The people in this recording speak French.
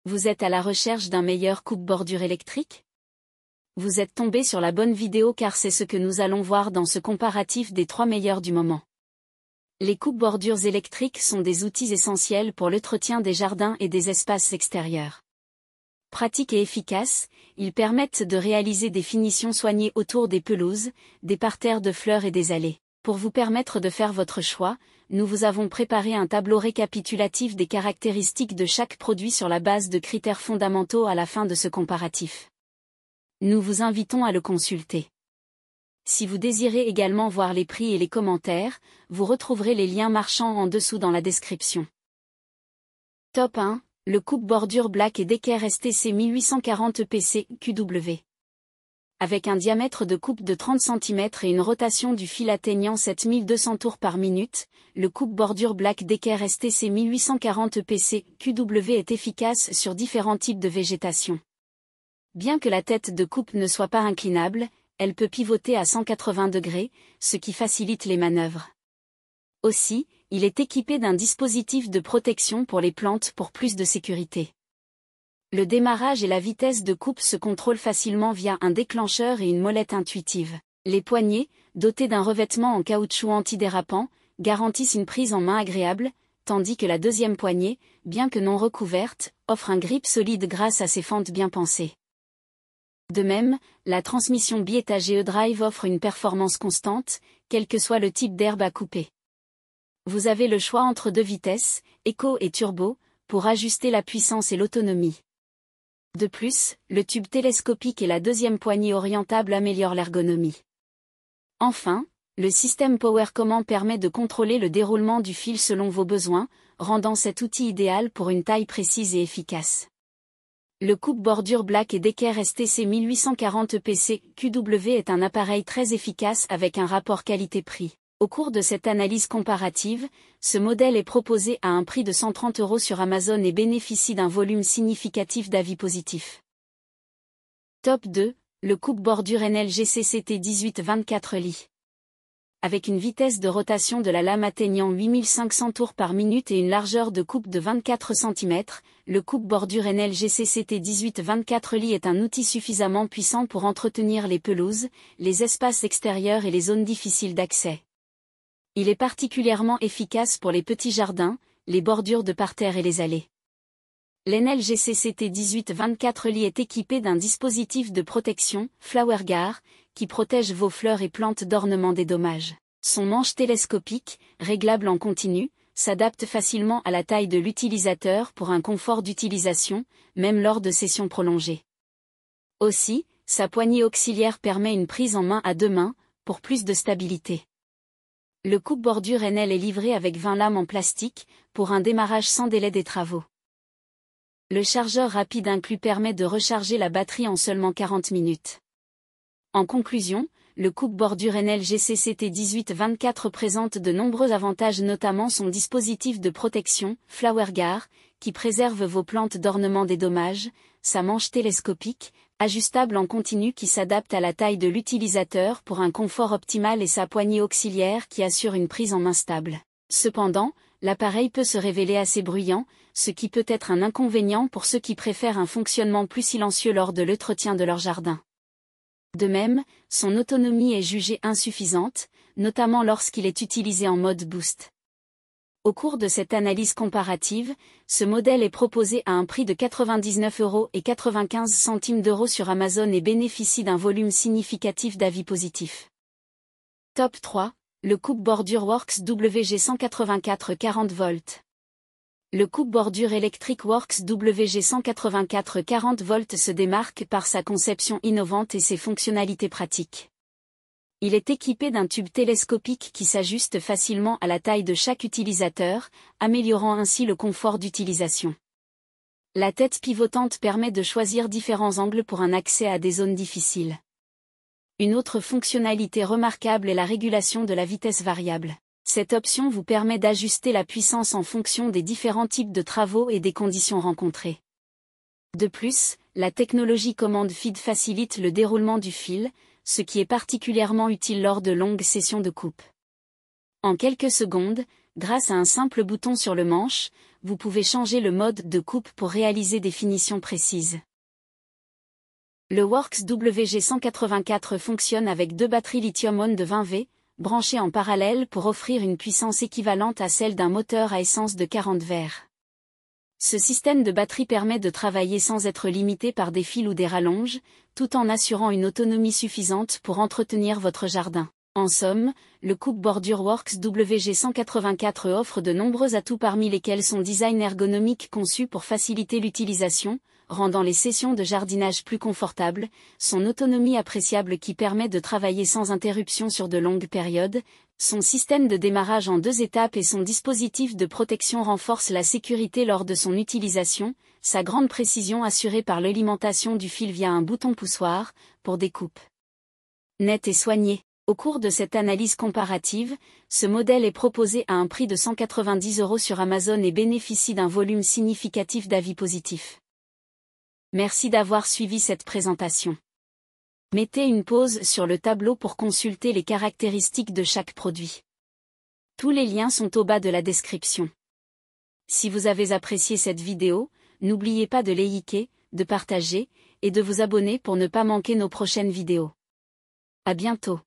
Vous êtes à la recherche d'un meilleur coupe-bordure électrique? Vous êtes tombé sur la bonne vidéo car c'est ce que nous allons voir dans ce comparatif des 3 meilleurs du moment. Les coupe-bordures électriques sont des outils essentiels pour l'entretien des jardins et des espaces extérieurs. Pratiques et efficaces, ils permettent de réaliser des finitions soignées autour des pelouses, des parterres de fleurs et des allées. Pour vous permettre de faire votre choix, nous vous avons préparé un tableau récapitulatif des caractéristiques de chaque produit sur la base de critères fondamentaux à la fin de ce comparatif. Nous vous invitons à le consulter. Si vous désirez également voir les prix et les commentaires, vous retrouverez les liens marchands en dessous dans la description. Top 1, le coupe-bordure Black & Decker STC 1840 PC QW. Avec un diamètre de coupe de 30 cm et une rotation du fil atteignant 7200 tours par minute, le coupe-bordure Black & Decker STC 1840 PC QW est efficace sur différents types de végétation. Bien que la tête de coupe ne soit pas inclinable, elle peut pivoter à 180 degrés, ce qui facilite les manœuvres. Aussi, il est équipé d'un dispositif de protection pour les plantes pour plus de sécurité. Le démarrage et la vitesse de coupe se contrôlent facilement via un déclencheur et une molette intuitive. Les poignées, dotées d'un revêtement en caoutchouc antidérapant, garantissent une prise en main agréable, tandis que la deuxième poignée, bien que non recouverte, offre un grip solide grâce à ses fentes bien pensées. De même, la transmission biétagée e-drive offre une performance constante, quel que soit le type d'herbe à couper. Vous avez le choix entre 2 vitesses, éco et turbo, pour ajuster la puissance et l'autonomie. De plus, le tube télescopique et la deuxième poignée orientable améliorent l'ergonomie. Enfin, le système Power Command permet de contrôler le déroulement du fil selon vos besoins, rendant cet outil idéal pour une taille précise et efficace. Le coupe-bordure Black & Decker STC 1840 PC QW est un appareil très efficace avec un rapport qualité-prix. Au cours de cette analyse comparative, ce modèle est proposé à un prix de 130 € sur Amazon et bénéficie d'un volume significatif d'avis positifs. Top 2, le coupe-bordure NLG CCT 1824 Li. Avec une vitesse de rotation de la lame atteignant 8500 tours par minute et une largeur de coupe de 24 cm, le coupe-bordure NLG CCT 1824 Li est un outil suffisamment puissant pour entretenir les pelouses, les espaces extérieurs et les zones difficiles d'accès. Il est particulièrement efficace pour les petits jardins, les bordures de parterres et les allées. L'NLG CCT 1824 Li est équipé d'un dispositif de protection, Flower Guard, qui protège vos fleurs et plantes d'ornement des dommages. Son manche télescopique, réglable en continu, s'adapte facilement à la taille de l'utilisateur pour un confort d'utilisation, même lors de sessions prolongées. Aussi, sa poignée auxiliaire permet une prise en main à 2 mains, pour plus de stabilité. Le coupe-bordure NL est livré avec 20 lames en plastique, pour un démarrage sans délai des travaux. Le chargeur rapide inclus permet de recharger la batterie en seulement 40 minutes. En conclusion, le coupe-bordure NLG CCT 1824 présente de nombreux avantages, notamment son dispositif de protection, Flower Guard, qui préserve vos plantes d'ornement des dommages, sa manche télescopique, ajustable en continu qui s'adapte à la taille de l'utilisateur pour un confort optimal et sa poignée auxiliaire qui assure une prise en main stable. Cependant, l'appareil peut se révéler assez bruyant, ce qui peut être un inconvénient pour ceux qui préfèrent un fonctionnement plus silencieux lors de l'entretien de leur jardin. De même, son autonomie est jugée insuffisante, notamment lorsqu'il est utilisé en mode boost. Au cours de cette analyse comparative, ce modèle est proposé à un prix de 99,95 € sur Amazon et bénéficie d'un volume significatif d'avis positifs. Top 3, le coupe-bordure Works WG184 40 volts. Le coupe-bordure électrique Works WG184 40 volts se démarque par sa conception innovante et ses fonctionnalités pratiques. Il est équipé d'un tube télescopique qui s'ajuste facilement à la taille de chaque utilisateur, améliorant ainsi le confort d'utilisation. La tête pivotante permet de choisir différents angles pour un accès à des zones difficiles. Une autre fonctionnalité remarquable est la régulation de la vitesse variable. Cette option vous permet d'ajuster la puissance en fonction des différents types de travaux et des conditions rencontrées. De plus, la technologie commande feed facilite le déroulement du fil, ce qui est particulièrement utile lors de longues sessions de coupe. En quelques secondes, grâce à un simple bouton sur le manche, vous pouvez changer le mode de coupe pour réaliser des finitions précises. Le Works WG184 fonctionne avec deux batteries lithium-ion de 20V, branchées en parallèle pour offrir une puissance équivalente à celle d'un moteur à essence de 40 vers. Ce système de batterie permet de travailler sans être limité par des fils ou des rallonges, tout en assurant une autonomie suffisante pour entretenir votre jardin. En somme, le coupe-bordure Works WG184 offre de nombreux atouts parmi lesquels son design ergonomique conçu pour faciliter l'utilisation, rendant les sessions de jardinage plus confortables, son autonomie appréciable qui permet de travailler sans interruption sur de longues périodes, son système de démarrage en 2 étapes et son dispositif de protection renforcent la sécurité lors de son utilisation, sa grande précision assurée par l'alimentation du fil via un bouton poussoir, pour des coupes nettes et soignées. Au cours de cette analyse comparative, ce modèle est proposé à un prix de 190 € sur Amazon et bénéficie d'un volume significatif d'avis positifs. Merci d'avoir suivi cette présentation. Mettez une pause sur le tableau pour consulter les caractéristiques de chaque produit. Tous les liens sont au bas de la description. Si vous avez apprécié cette vidéo, n'oubliez pas de liker, de partager, et de vous abonner pour ne pas manquer nos prochaines vidéos. À bientôt.